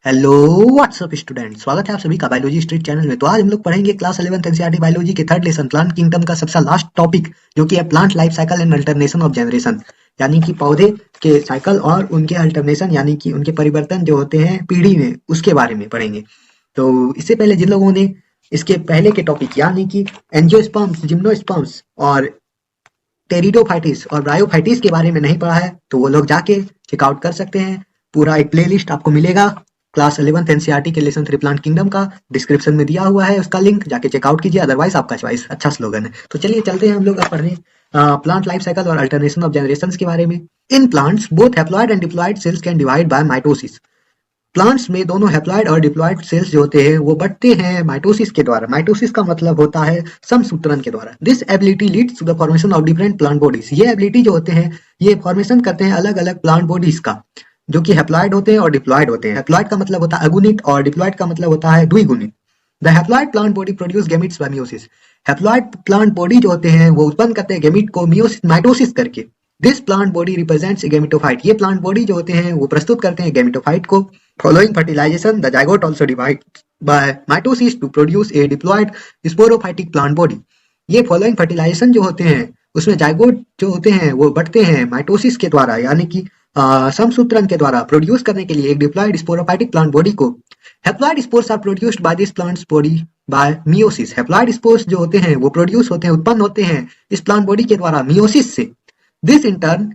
Hello what's up student, स्वागत है आप सभी का बायोलॉजी स्ट्रीट चैनल में। तो आज हम लोग पढ़ेंगे क्लास 11th एनसीईआरटी बायोलॉजी के थर्ड लेसन प्लांट किंगडम का सबसे लास्ट टॉपिक, जो कि है plant life cycle and alternation of generation. यानी कि पौधे के साइकिल और उनके अल्टरनेशन यानी कि उनके परिवर्तन जो होते हैं पीढ़ी में, उसके बारे में पढ़ेंगे। तो इससे पहले जिन लोगों ने इसके पहले के टॉपिक यानी कि एंजियोस्पर्म्स, जिम्नोस्पर्म्स और टेरिडोफाइटिस और ब्रायोफाइटिस के बारे में नहीं पढ़ा है तो वो लोग जाके चेकआउट कर सकते हैं। पूरा एक प्लेलिस्ट आपको मिलेगा क्लास 11th एनसीईआरटी के लेसन 3 प्लांट किंगडम का, डिस्क्रिप्शन में दिया हुआ है उसका लिंक, जाके चेकआउट कीजिए। अदरवाइज आपका चॉइस, अच्छा स्लोगन है। तो चलिए चलते हैं हम लोग अब पढ़ने प्लांट लाइफ साइकिल और अल्टरनेशन ऑफ जनरेशन के बारे में। In plants both haploid and diploid cells can divide by mitosis. Plants में दोनों हैप्लॉइड और डिप्लॉइड सेल्स जो होते हैं वो बढ़ते हैं माइटोसिस के द्वारा। माइटोसिस का मतलब होता है समसूत्रण के द्वारा। This ability leads to the formation of different plant bodies. ये एबिलिटी जो होते हैं ये फॉर्मेशन करते हैं अलग अलग प्लांट बॉडीज का, जो कि हैप्लॉइड होते हैं और डिप्लॉइड होते हैं। हैप्लॉइड का मतलब होता है अगुणित और डिप्लॉइड का मतलब होता है द्विगुणित। The haploid plant body produce gametes by meiosis. Haploid plant body जो होते हैं वो उत्पन्न करते हैं गैमीट को मियोसिस माइटोसिस करके। This plant body represents a gametophyte. ये प्लांट बॉडी जो होते हैं वो प्रस्तुत करते हैं गैमेटोफाइट को। Following fertilisation the zygote also divides by mitosis to produce a diploid sporophytic plant body. ये फॉलोइंग फर्टिलाइजेशन जो होते हैं उसमें जाइगोट जो होते हैं वो बढ़ते हैं माइटोसिस के द्वारा, यानी कि समसूत्रण के द्वारा प्रोड्यूस करने के लिए एक डिप्लॉइड स्पोरोफाइटिक प्लांट बॉडी को। Haploid spores are produced by this plants body by meiosis. Haploid spores जो होते हैं वो प्रोड्यूस होते हैं, उत्पन्न होते हैं इस प्लांट बॉडी के द्वारा मियोसिस से। दिस इन टर्न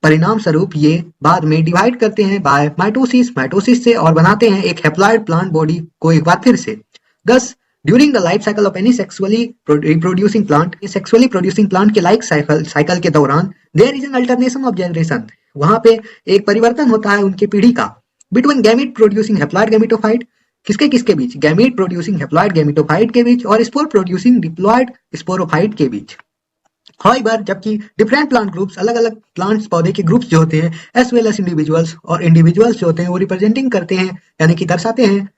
परिणाम स्वरूप ये बाद में डिवाइड करते हैं बाय माइटोसिस, माइटोसिस से, और बनाते हैं एक हैप्लॉइड प्लांट बॉडी को एक बार फिर से। Thus during the life cycle of any sexually reproducing plant, sexually producing plant के लाइफ साइकिल के दौरान there is an alternation of generation. वहां पे एक परिवर्तन होता है उनके पीढ़ी का। Between gamete producing haploid gametophyte, किसके किसके बीच? गैमीट प्रोड्यूसिंग हैप्लॉइड गैमेटोफाइट के बीच और स्पोर प्रोड्यूसिंग डिप्लॉइड स्पोरोफाइट के बीच। हाउएवर जबकि डिफरेंट प्लांट ग्रुप्स, अलग अलग प्लांट्स पौधे के ग्रुप्स जो होते हैं, एज वेल एज इंडिविजुअल्स, और इंडिविजुअल्स जो होते हैं वो रिप्रेजेंटिंग करते हैं यानी कि दर्शाते हैं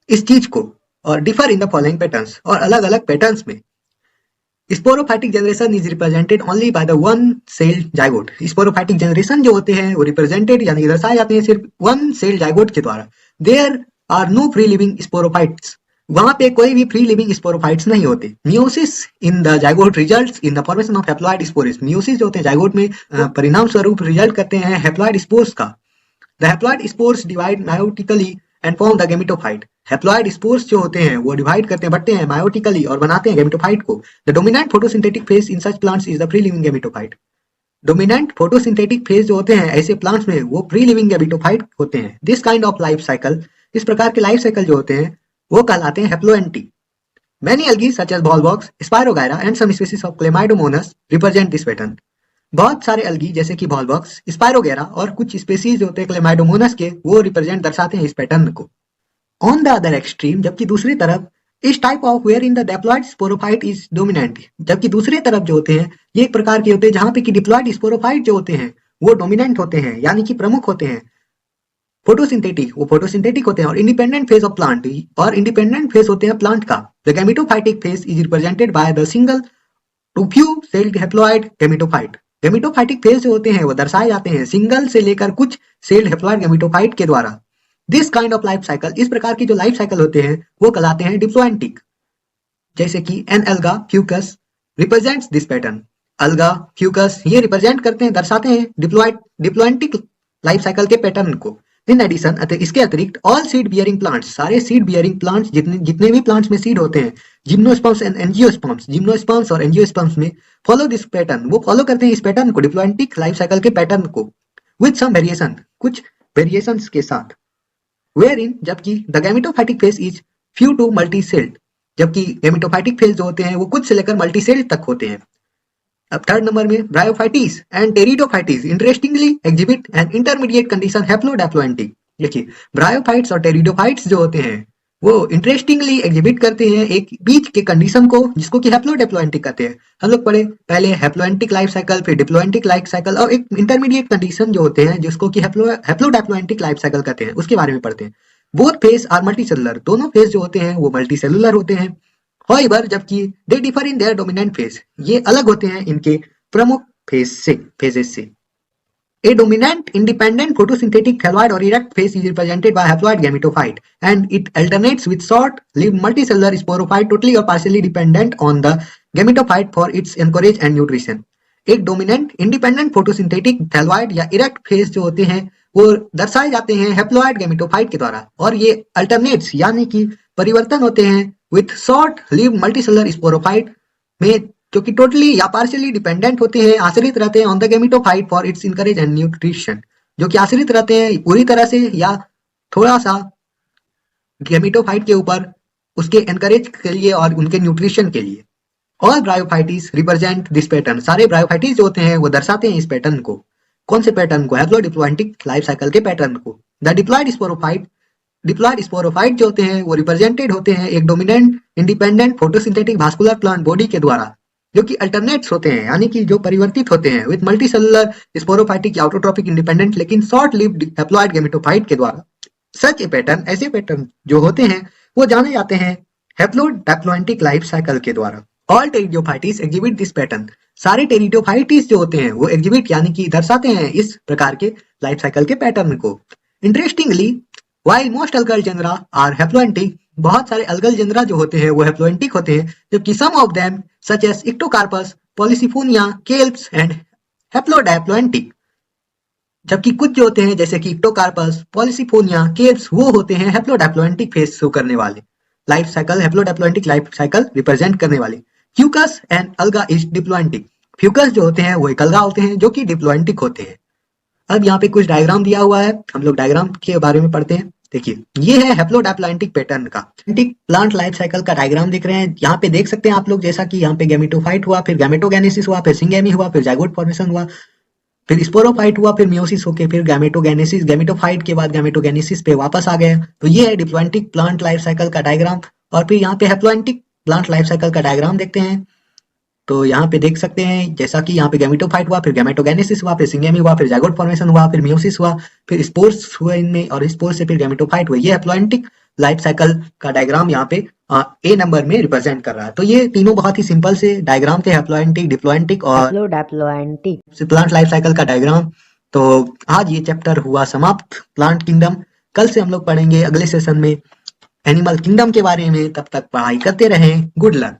इस चीज को, और differ in the following patterns, और अलग अलग पैटर्न्स में। Sporophytic generation is represented only by the one sailed zygote. Sporophytic generation जो होते हैं वो रिप्रेजेंटेड यानी कि दर्शाए जाते हैं सिर्फ वन सेल्ड जाइगोट के द्वारा। There are no free living sporophytes. वहां पे कोई भी फ्री लिविंग स्पोरोफाइट्स नहीं होते। Meiosis in the zygote results in the formation of haploid spores. Meiosis जो होते हैं जाइगोट में परिणाम स्वरूप रिजल्ट करते हैं हैप्लॉइड स्पोर्स का। The haploid spores divide meiotically and form the gametophyte. Haploid spores जो होते हैं वो डिवाइड करते हैं, बढ़ते हैं मायोटिकली और बनाते हैं गैमेटोफाइट को। The dominant photosynthetic phase in such plants is the free living gametophyte. Dominant photosynthetic phase जो होते हैं ऐसे प्लांट्स में वो फ्री लिविंग गैमेटोफाइट होते हैं। This kind of life cycle, इस प्रकार के लाइफ साइकिल जो होते हैं वो कहलाते हैं हैप्लोएंटी। Many algae such as Volvox, Spirogyra and some species of Chlamydomonas represent this pattern. बहुत सारे algae जैसे कि Volvox, Spirogyra और कुछ स्पेसीज जो होते हैं Chlamydomonas के, वो रिप्रेजेंट दर्शाते हैं इस पैटर्न को। ऑन द अदर एक्सट्रीम, जबकि दूसरी तरफ, इस type of wherein the diploid sporophyte is dominant. जबकि दूसरी तरफ जो होते हैं ये एक प्रकार के होते हैं जहां पे कि डिप्लॉइड स्पोरोफाइट जो होते हैं वो डोमिनेंट होते हैं यानी कि प्रमुख होते हैं। फोटोसिंथेटिक, वो फोटोसिंथेटिक होते हैं, और इंडिपेंडेंट फेज ऑफ प्लांट, और इंडिपेंडेंट फेज होते हैं प्लांट का। The gametophytic phase is represented by the single to few celled haploid gametophyte. Gametophytic phase जो होते हैं वो दर्शाए जाते हैं सिंगल से लेकर कुछ सेल्ड हैप्लॉइड गैमेटोफाइट के द्वारा। This kind of life cycle, इस प्रकार की जो लाइफ साइकिल होते हैं वो कहलाते हैं डिप्लॉएंटिक। जैसे कि एन अलगा फ्यूकस रिप्रेजेंट्स दिस पैटर्न। अलगा फ्यूकस ये रिप्रेजेंट करते हैं, दर्शाते हैं डिप्लॉएंटिक लाइफ साइकिल के पैटर्न को। इन एडिशन, इसके अतिरिक्त, ऑल सीड बियरिंग प्लांट्स, सारे सीड बियरिंग प्लांट्स, जितने भी प्लांट्स में सीड होते हैं, जिम्नोस्पर्म्स एंड एंजियोस्पर्म्स, जिम्नोस्पर्म्स और एंजियोस्पर्म्स में, फॉलो दिस पैटर्न, वो फॉलो करते हैं इस पैटर्न को, डिप्लॉएंटिक लाइफ साइकिल के पैटर्न को, विद सम वेरिएशन, कुछ वेरिएशंस के साथ। वेयर इन, जबकि the gametophytic phase is few to multi celled, जबकि गैमेटोफाइटिक फेज जो होते हैं वो कुछ से लेकर मल्टी सेल्ड तक होते हैं। अब थर्ड नंबर में, bryophytes and pteridophytes interestingly exhibit an intermediate condition haplodiplontic. देखिए, ब्रायोफाइट्स और टेरिडोफाइट्स जो होते हैं वो इंटरेस्टिंगली एग्जिबिट करते हैं एक बीच के कंडीशन को, जिसको कि हैप्लोडैप्लोएंटिक कहते हैं। हम लोग पढ़े पहले हैप्लोएंटिक लाइफ साइकिल, फिर डिप्लोएंटिक लाइफ साइकिल, और एक इंटरमीडिएट कंडीशन जो होते हैं जिसको कि हैप्लोडैप्लोएंटिक लाइफ साइकिल कहते हैं, उसके बारे में पढ़ते हैं। बोथ फेज आर मल्टीसेलुलर, दोनों फेज जो होते हैं वो मल्टीसेलुलर होते हैं। हाउएवर जबकि they differ in their dominant phase, ये अलग होते हैं इनके प्रमुख फेजेस से। A dominant independent photosynthetic haploid or erect phase is represented by haploid gametophyte, and it alternates with short-lived multicellular sporophyte totally or partially dependent on the gametophyte for its anchorage and nutrition. एक dominant independent photosynthetic thalloid या erect phase जो होते हैं वो दर्शाए जाते हैं haploid gametophyte के द्वारा, और ये अल्टरनेट्स यानी कि परिवर्तन होते हैं with short live multicellular sporophyte में, जो कि टोटली या पार्शियली डिपेंडेंट होते हैं, आश्रित रहते हैं on the gametophyte for its encourage and nutrition, जो कि आश्रित रहते हैं पूरी तरह से या थोड़ा सा गैमेटोफाइट के ऊपर उसके एनकरेज के लिए और उनके न्यूट्रिशन के लिए। ऑल ब्रायोफाइटिस रिप्रेजेंट दिस पैटर्न, सारे ब्रायोफाइटिस जो होते हैं वो दर्शाते हैं इस पैटर्न को। कौन से पैटर्न को? हैप्लोडिप्लॉइंटिक लाइफ साइकिल के पैटर्न को। द डिप्लॉइड स्पोरोफाइट जो होते हैं वो रिप्रेजेंटेड होते हैं एक dominant independent photosynthetic vascular plant body के द्वारा, जो कि अल्टरनेट्स होते हैं यानी कि जो परिवर्तित होते हैं विद मल्टीसेलुलर स्पोरोफाइटिक या ऑटोट्रोपिक इंडिपेंडेंट लेकिन शॉर्ट लिव्ड हैप्लॉइड गैमेटोफाइट के द्वारा। सच ए पैटर्न, ऐसे पैटर्न जो होते हैं वो जाने जाते हैं हैप्लोडिप्लॉइंटिक लाइफ साइकिल के द्वारा। ऑल टेरिडोफाइटिस एग्जिबिट दिस पैटर्न, सारे टेरिडोफाइटिस जो होते हैं वो एग्जिबिट यानी कि दर्शाते हैं इस प्रकार के लाइफ साइकिल के पैटर्न को। Interestingly while most algal genera are haplontic, बहुत सारे अलगल जेनरा जो होते हैं वो हैप्लोएंटिक होते हैं, जबकि some of them such as Ectocarpus, Polysiphonia, kelps and haplodiplontic, जबकि कुछ जो होते हैं जैसे कि इक्टोकार्पस, पॉलिसिफोनिया, केल्प्स वो होते हैं हैप्लोडाइप्लोएंटिक फेज शो करने वाले life cycle, haplodiplontic life cycle represent करने वाले। Fucus and alga is diplontic, Fucus जो होते हैं वो एक अलगा होते हैं जो कि डिप्लोएंटिक होते हैं। अब यहाँ पे कुछ डायग्राम दिया हुआ है, हम लोग डायग्राम के बारे में पढ़ते हैं। देखिए ये है हैप्लोडाइप्लोएंटिक पैटर्न का प्लांट लाइफ साइकिल का डायग्राम दिख रहे हैं। यहाँ पे देख सकते हैं आप लोग, जैसा कि यहाँ पे गैमेटोफाइट हुआ, फिर गैमेटोगेनेसिस हुआ, फिर सिंगेमी हुआ, फिर जाइगोट फॉर्मेशन हुआ, फिर स्पोरोफाइट हुआ, फिर मियोसिस होके फिर गैमेटोगेनेसिस, गैमेटोफाइट के बाद गैमेटोगेनेसिस पे वापस आ गए। तो ये है डिप्लोएंटिक प्लांट लाइफ साइकिल का डायग्राम। और फिर यहाँ पे हैप्लोएंटिक प्लांट लाइफ साइकिल का डायग्राम देखते हैं। तो यहाँ पे देख सकते हैं जैसा कि यहाँ पे गैमेटोफाइट हुआ, फिर गैमेटोगेनेसिस हुआ, फिर सिंगेमी हुआ, फिर जाइगोट फॉर्मेशन हुआ, फिर मियोसिस हुआ, फिर स्पोर्स हुए इनमें, और स्पोर्स से फिर गैमेटोफाइट हुआ। ये हैप्लोएंटिक लाइफ साइकिल का डायग्राम यहाँ पे ए नंबर में रिप्रेजेंट कर रहा है। तो ये तीनों बहुत ही सिंपल से डायग्राम थे, हैप्लोएंटिक, डिप्लोएंटिक और हैप्लोडाइप्लोएंटिक प्लांट लाइफ साइकिल का डायग्राम। तो आज ये चैप्टर हुआ समाप्त, प्लांट किंगडम। कल से हम लोग पढ़ेंगे अगले सेशन में एनिमल किंगडम के बारे में। तब तक पढ़ाई करते रहें। Good luck.